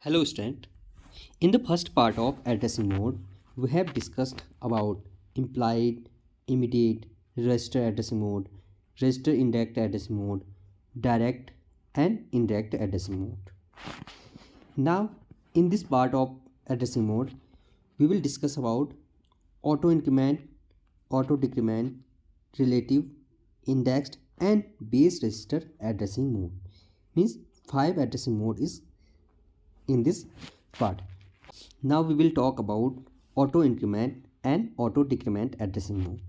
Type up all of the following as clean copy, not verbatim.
Hello student. In the first part of addressing mode, we have discussed about implied, immediate, register addressing mode, register indirect addressing mode, direct and indirect addressing mode. Now, in this part of addressing mode, we will discuss about auto increment, auto decrement, relative, indexed and base register addressing mode. Means 5 addressing mode is in this part. Now we will talk about auto increment and auto decrement addressing mode.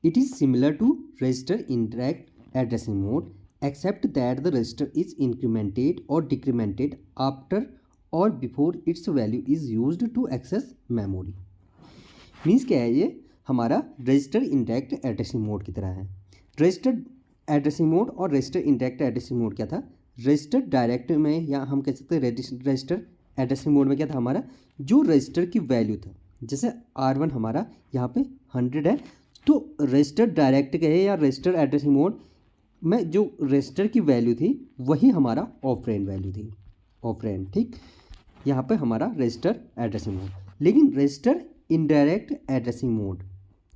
It is similar to register indirect addressing mode except that the register is incremented or decremented after or before its value is used to access memory. Means क्या है, ये हमारा register indirect addressing mode की तरह है. Register addressing mode और register indirect addressing mode क्या था? रजिस्टर डायरेक्ट में या हम कह सकते हैं रजिस्टर एड्रेसिंग मोड में क्या था हमारा, जो रजिस्टर की वैल्यू था, जैसे R1 हमारा यहाँ पे 100 है, तो रजिस्टर डायरेक्ट कहे या रजिस्टर एड्रेसिंग मोड में जो रजिस्टर की वैल्यू थी वही हमारा ऑपरेंड वैल्यू थी, ऑपरेंड. ठीक, यहाँ पे हमारा रजिस्टर एड्रेसिंग मोड. लेकिन रजिस्टर इनडायरेक्ट एड्रेसिंग मोड,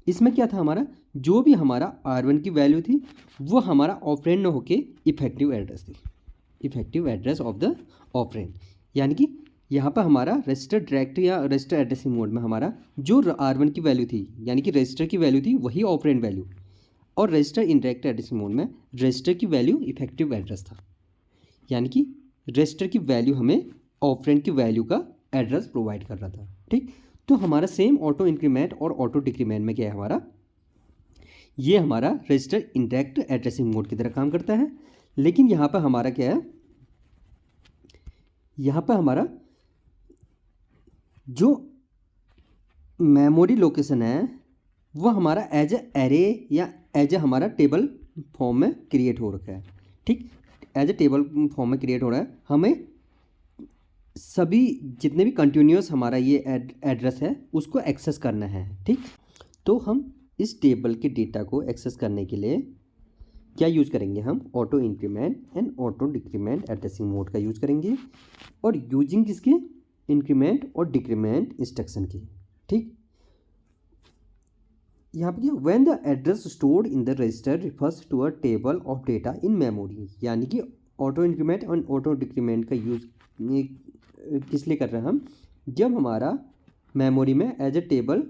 इसमें क्या था हमारा, जो भी हमारा R1 की वैल्यू थी वो हमारा ऑपरेंड न होके इफेक्टिव एड्रेस थी, effective address of the operand. यानी कि यहाँ पर हमारा रजिस्टर डायरेक्ट या रजिस्टर एड्रेसिंग मोड में हमारा जो R1 की वैल्यू थी यानी कि रजिस्टर की वैल्यू थी वही ऑपरेंड वैल्यू, और रजिस्टर इनडायरेक्ट एड्रेसिंग मोड में रजिस्टर की वैल्यू इफेक्टिव एड्रेस था. यानी कि रजिस्टर की वैल्यू हमें ऑपरेंड की वैल्यू का एड्रेस प्रोवाइड कर रहा था. ठीक, तो हमारा सेम ऑटो इंक्रीमेंट और ऑटो डिक्रीमेंट में क्या है हमारा, ये हमारा रजिस्टर इंडायरेक्ट एड्रेसिंग मोड की तरह काम करता है. लेकिन यहाँ पर हमारा क्या है, यहाँ पर हमारा जो मेमोरी लोकेशन है वो हमारा एज ए एरे या एज ए हमारा टेबल फॉर्म में क्रिएट हो रखा है. ठीक, एज ए टेबल फॉर्म में क्रिएट हो रहा है. हमें सभी जितने भी कंटिन्यूस हमारा ये एड्रेस है उसको एक्सेस करना है. ठीक, तो हम इस टेबल के डेटा को एक्सेस करने के लिए क्या यूज़ करेंगे, हम auto increment and auto decrement addressing mode का यूज़ करेंगे, और यूजिंग किसके, इंक्रीमेंट और डिक्रीमेंट इंस्ट्रक्शन की. ठीक, यहाँ पे क्या, when the address stored in the register refers to a table of data in memory. यानी कि ऑटो इंक्रीमेंट और ऑटो डिक्रीमेंट का यूज़ किस लिए कर रहे हैं हम, जब हमारा मेमोरी में एज ए टेबल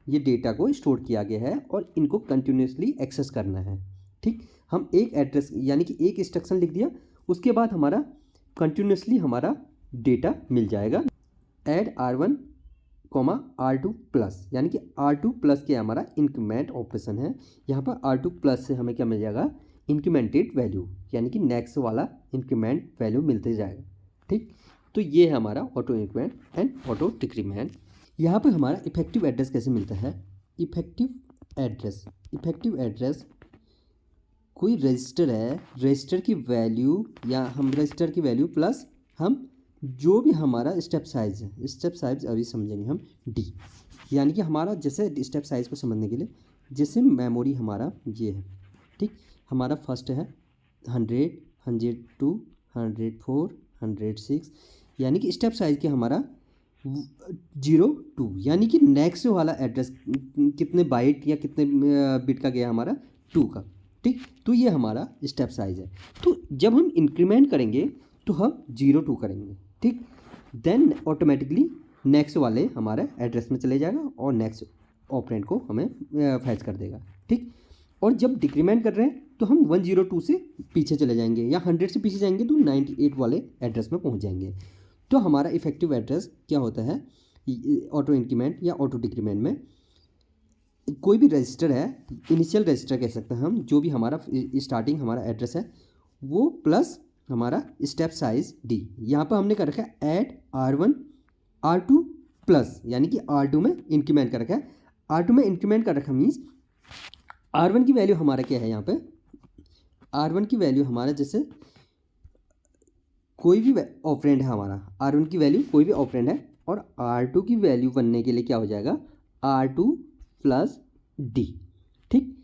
ये डेटा को स्टोर किया गया है और इनको कंटिन्यूसली एक्सेस करना है. ठीक, हम एक एड्रेस यानी कि एक इंस्ट्रक्शन लिख दिया, उसके बाद हमारा कंटिन्यूसली हमारा डेटा मिल जाएगा. ऐड R1 R2 प्लस, यानी कि R2 प्लस के हमारा इंक्रीमेंट ऑपरेशन है. यहाँ पर R2 प्लस से हमें क्या मिल जाएगा, इंक्रीमेंटेड वैल्यू, यानी कि नेक्स्ट वाला इंक्रीमेंट वैल्यू मिलते जाएगा. ठीक, तो ये है हमारा auto increment and auto decrement. यहाँ पे हमारा इफेक्टिव एड्रेस कैसे मिलता है, इफेक्टिव एड्रेस कोई रजिस्टर है, रजिस्टर की वैल्यू या हम रजिस्टर की वैल्यू प्लस हम जो भी हमारा स्टेप साइज है, स्टेप साइज अभी समझेंगे हम D. यानी कि हमारा जैसे स्टेप साइज को समझने के लिए, जैसे मेमोरी हमारा ये है. ठीक, हमारा फर्स्ट है 100, 102, 104, 106, यानी कि स्टेप साइज के हमारा 02, यानी कि नेक्स्ट वाला एड्रेस कितने बाइट या कितने बिट का गया हमारा 2 का. ठीक, तो ये हमारा स्टेप साइज है. तो जब हम इंक्रीमेंट करेंगे तो हम 02 करेंगे. ठीक, देन ऑटोमेटिकली नेक्स्ट वाले हमारे एड्रेस में चले जाएगा और नेक्स्ट ऑपरेंड को हमें फैच कर देगा. ठीक, और जब डिक्रीमेंट कर रहे हैं तो हम 102 से पीछे चले जाएंगे या 100 से पीछे जाएंगे तो 98 वाले एड्रेस में पहुंच जाएंगे. तो हमारा इफेक्टिव एड्रेस क्या होता है, ऑटो इंक्रीमेंट या ऑटो डिक्रीमेंट में कोई भी रजिस्टर है, इनिशियल रजिस्टर कह सकते हैं हम, जो भी हमारा स्टार्टिंग हमारा एड्रेस है वो प्लस हमारा स्टेप साइज D. यहाँ पर हमने कर रखा है ऐड R1 R2 प्लस, यानी कि R2 में इंक्रीमेंट कर रखा है. R2 में इंक्रीमेंट कर रखा मीन्स R1 की वैल्यू हमारा क्या है, यहाँ पे R1 की वैल्यू हमारा जैसे कोई भी ऑपरेंड है हमारा, R1 की वैल्यू कोई भी ऑपरेंड है, और R2 की वैल्यू बनने के लिए क्या हो जाएगा, R2 प्लस D. ठीक,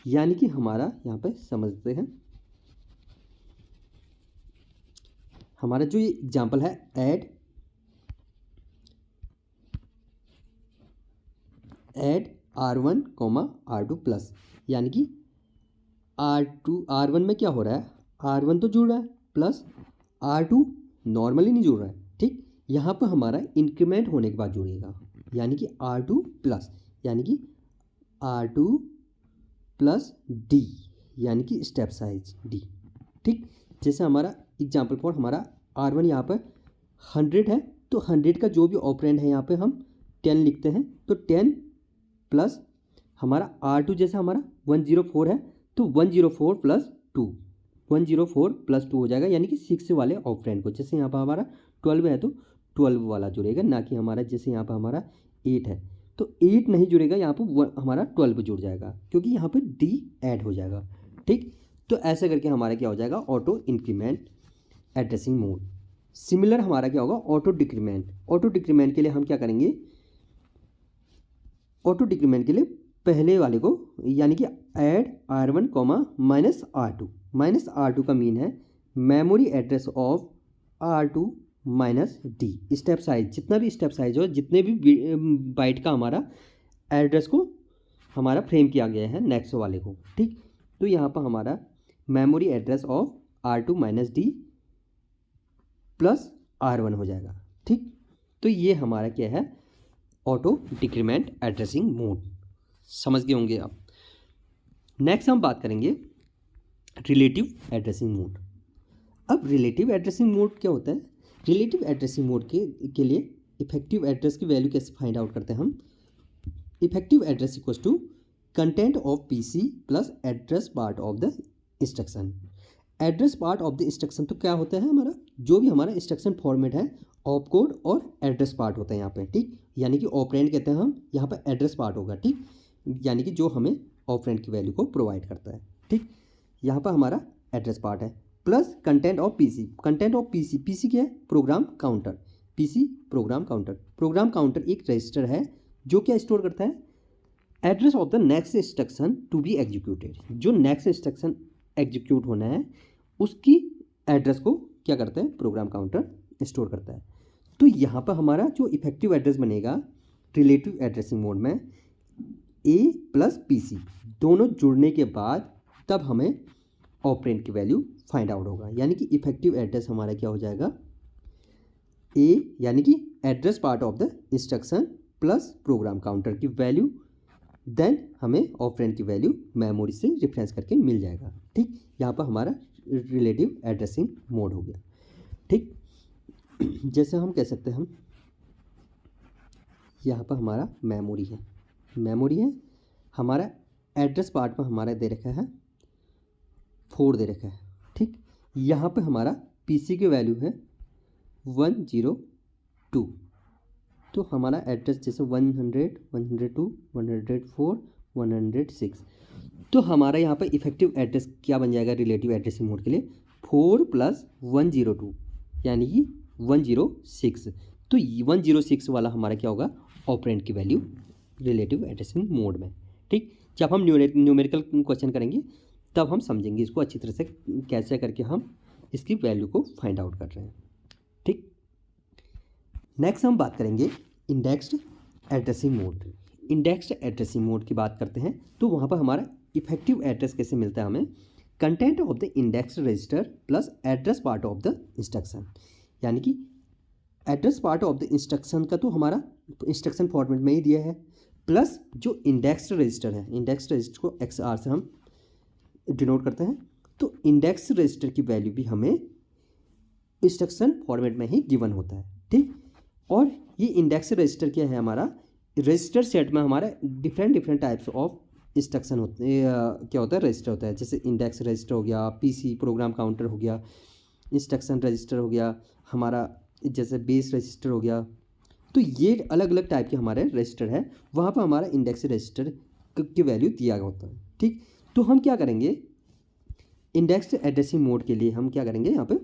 यानी कि हमारा यहाँ पे समझते हैं हमारा जो ये एग्जाम्पल है ऐड R1 R2 प्लस, यानी कि R1 में क्या हो रहा है, R1 तो जुड़ रहा है प्लस R2 नॉर्मली नहीं जुड़ रहा है, ठीक। यहाँ पर हमारा इंक्रीमेंट होने के बाद जुड़ेगा, यानी कि R2 प्लस, यानी कि R2 प्लस D, यानी कि स्टेप साइज D, ठीक। जैसे हमारा एग्जाम्पल फॉर हमारा R1 यहाँ पर 100 है, तो 100 का जो भी ऑपरेंड है यहाँ पे हम 10 लिखते हैं, तो 10 प्लस हमारा R2 जैसे हमारा 104 है, तो 104 प्लस 2, 104 प्लस 2 हो जाएगा, यानी कि 6 वाले ऑपरेंड को, जैसे यहाँ पर हमारा 12 है तो 12 वाला जुड़ेगा, ना कि हमारा जैसे यहाँ पर हमारा 8 है तो 8 नहीं जुड़ेगा, यहाँ पर हमारा 12 जुड़ जाएगा, क्योंकि यहाँ पर D ऐड हो जाएगा, ठीक। तो ऐसे करके हमारा क्या हो जाएगा, auto increment addressing mode. Similar हमारा क्या होगा, ऑटो डिक्रीमेंट। ऑटो डिक्रीमेंट के लिए हम क्या करेंगे, ऑटो डिक्रीमेंट के लिए पहले वाले को, यानी कि ऐड R1 माइनस R2 का मीन है memory address of R2 minus D, step size, जितना भी स्टेप साइज हो, जितने भी बाइट का हमारा एड्रेस को हमारा फ्रेम किया गया है नेक्स्ट वाले को, ठीक। तो यहाँ पर हमारा memory address of R2 minus D plus R1 हो जाएगा, ठीक। तो ये हमारा क्या है, ऑटो डिक्रीमेंट एड्रेसिंग मोड, समझ गए होंगे आप। नेक्स्ट हम बात करेंगे रिलेटिव एड्रेसिंग मोड। अब रिलेटिव एड्रेसिंग मोड क्या होता है, रिलेटिव एड्रेसिंग मोड के लिए इफेक्टिव एड्रेस की वैल्यू कैसे फाइंड आउट करते हैं हम। Effective address equals to content of PC plus address part of the instruction. Address part of the instruction तो क्या होता है, हमारा जो भी हमारा इंस्ट्रक्शन फॉर्मेट है, ऑप कोड और एड्रेस पार्ट होता है यहाँ पे, ठीक। यानी कि ऑपरेंड कहते हैं हम, यहाँ पर एड्रेस पार्ट होगा, ठीक, यानी कि जो हमें ऑपरेंड की वैल्यू को प्रोवाइड करता है, ठीक। यहाँ पर हमारा एड्रेस पार्ट है plus content of PC। Content of PC क्या है, program counter. PC program counter, program counter एक रजिस्टर है जो क्या स्टोर करता है, address of the next instruction to be executed. जो नेक्स्ट इंस्ट्रक्शन एग्जीक्यूट होना है उसकी एड्रेस को क्या करता है, प्रोग्राम काउंटर स्टोर करता है। तो यहाँ पर हमारा जो इफेक्टिव एड्रेस बनेगा रिलेटिव एड्रेसिंग मोड में, A प्लस PC दोनों जुड़ने के बाद तब हमें ऑपरेंड की वैल्यू फाइंड आउट होगा, यानी कि इफेक्टिव एड्रेस हमारा क्या हो जाएगा, A यानी कि address part of the instruction plus program counter की वैल्यू, देन हमें ऑपरेंड की वैल्यू मेमोरी से रेफरेंस करके मिल जाएगा, ठीक। यहाँ पर हमारा रिलेटिव एड्रेसिंग मोड हो गया, ठीक। जैसे हम कह सकते हैं, हम यहाँ पर हमारा मेमोरी है, हमारा एड्रेस पार्ट में हमारा दे रखा है 4 दे रखा है, ठीक। यहाँ पे हमारा PC की वैल्यू है 102, तो हमारा एड्रेस जैसे 100, 102, 104, 106, तो हमारा यहाँ पे इफेक्टिव एड्रेस क्या बन जाएगा रिलेटिव एड्रेसिंग मोड के लिए, 4 प्लस 102 यानी कि 106। तो 106 वाला हमारा क्या होगा, ऑपरेंड की वैल्यू रिलेटिव एड्रेसिंग मोड में, ठीक। जब हम न्यूमेरिकल क्वेश्चन करेंगे तब हम समझेंगे इसको अच्छी तरह से, कैसे करके हम इसकी वैल्यू को फाइंड आउट कर रहे हैं, ठीक। नेक्स्ट हम बात करेंगे indexed addressing mode. Indexed addressing mode की बात करते हैं तो वहाँ पर हमारा इफेक्टिव एड्रेस कैसे मिलता है हमें, content of the indexed register plus address part of the instruction. यानी कि address part of the instruction का तो हमारा इंस्ट्रक्शन फॉर्मेट में ही दिया है, प्लस जो इंडेक्स्ड रजिस्टर है, इंडेक्स्ड रजिस्टर को XR से हम डिनोट करते हैं, तो इंडेक्स रजिस्टर की वैल्यू भी हमें इंस्ट्रक्शन फॉर्मेट में ही गिवन होता है, ठीक। और ये इंडेक्स रजिस्टर क्या है, हमारा रजिस्टर सेट में हमारा डिफरेंट टाइप्स ऑफ इंस्ट्रक्शन होते हैं, क्या होता है, रजिस्टर होता है। जैसे इंडेक्स रजिस्टर हो गया, PC प्रोग्राम काउंटर हो गया, इंस्ट्रक्शन रजिस्टर हो गया, हमारा जैसे बेस रजिस्टर हो गया। तो ये अलग अलग टाइप के हमारे रजिस्टर है, वहाँ पर हमारा इंडेक्स रजिस्टर की वैल्यू दिया गया होता है, ठीक। तो हम क्या करेंगे, इंडेक्स एड्रेसिंग मोड के लिए हम क्या करेंगे, यहाँ पे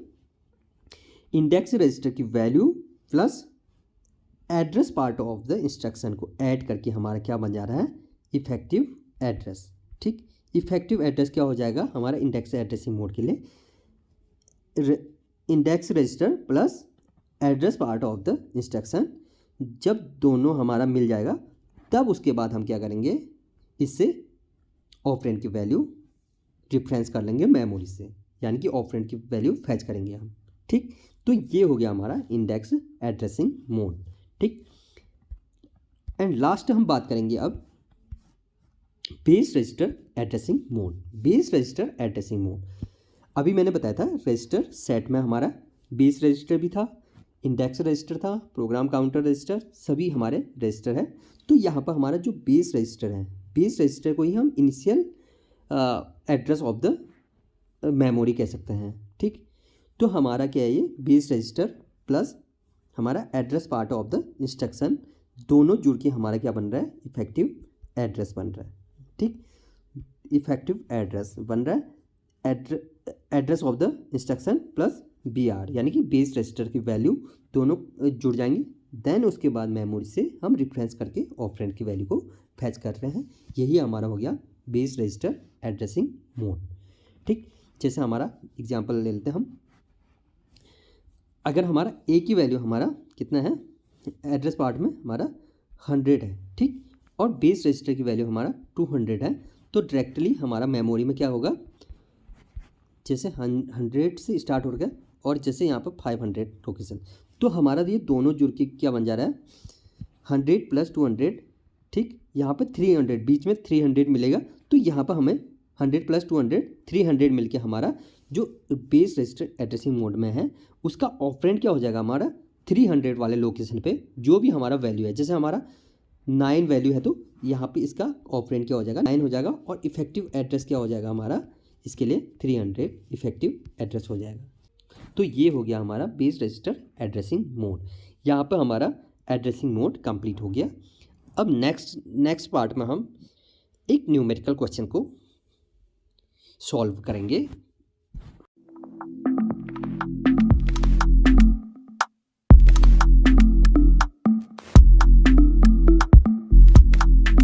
इंडेक्स रजिस्टर की value plus address part of the instruction को ऐड करके हमारा क्या बन जा रहा है, इफेक्टिव एड्रेस, ठीक। इफेक्टिव एड्रेस क्या हो जाएगा हमारा इंडेक्स एड्रेसिंग मोड के लिए, index register plus address part of the instruction, जब दोनों हमारा मिल जाएगा तब उसके बाद हम क्या करेंगे, इससे ऑपरेंड की वैल्यू रिफरेंस कर लेंगे मेमोरी से, यानी कि ऑपरेंड की वैल्यू फैच करेंगे हम। ठीक, तो ये हो गया हमारा इंडेक्स एड्रेसिंग मोड। ठीक, एंड लास्ट हम बात करेंगे अब base register addressing mode. Base register addressing mode, अभी मैंने बताया था रजिस्टर सेट में हमारा बेस रजिस्टर भी था, इंडेक्स रजिस्टर था, प्रोग्राम काउंटर रजिस्टर, सभी हमारे रजिस्टर है। तो यहाँ पर हमारा जो बेस रजिस्टर है, बेस रजिस्टर को ही हम initial address of the memory कह सकते हैं। ठीक, तो हमारा क्या है, ये बेस रजिस्टर प्लस हमारा address part of the instruction दोनों जुड़ के हमारा क्या बन रहा है, इफेक्टिव एड्रेस बन रहा है। ठीक, इफेक्टिव एड्रेस बन रहा है, address of the instruction plus BR, यानी कि बेस रजिस्टर की वैल्यू दोनों जुड़ जाएंगी। देन उसके बाद मेमोरी से हम रिफरेंस करके ऑपरेंड की वैल्यू को फैच कर रहे हैं। यही हमारा हो गया बेस रजिस्टर एड्रेसिंग मोड। ठीक, जैसे हमारा एग्जांपल ले लेते हैं हम, अगर हमारा A की वैल्यू हमारा कितना है, एड्रेस पार्ट में हमारा 100 है। ठीक, और बेस रजिस्टर की वैल्यू हमारा 200 है, तो डायरेक्टली हमारा मेमोरी में क्या होगा, जैसे 100 से स्टार्ट हो गया और जैसे यहाँ पर 500 लोकेशन, तो हमारा ये दोनों जुड़ के क्या बन जा रहा है, 100 + 200। ठीक, यहाँ पर 300, बीच में 300 मिलेगा, तो यहाँ पर हमें 100 + 200 300 मिलके हमारा जो बेस रजिस्टर एड्रेसिंग मोड में है उसका ऑपरेंड क्या हो जाएगा, हमारा 300 वाले लोकेशन पे जो भी हमारा वैल्यू है, जैसे हमारा 9 वैल्यू है तो यहाँ पे इसका ऑपरेंड क्या हो जाएगा, 9 हो जाएगा, और इफेक्टिव एड्रेस क्या हो जाएगा हमारा, इसके लिए 300 इफेक्टिव एड्रेस हो जाएगा। तो ये हो गया हमारा बेस रजिस्टर एड्रेसिंग मोड। यहाँ पर हमारा एड्रेसिंग मोड कंप्लीट हो गया। अब नेक्स्ट पार्ट में हम एक न्यूमेरिकल क्वेश्चन को सॉल्व करेंगे।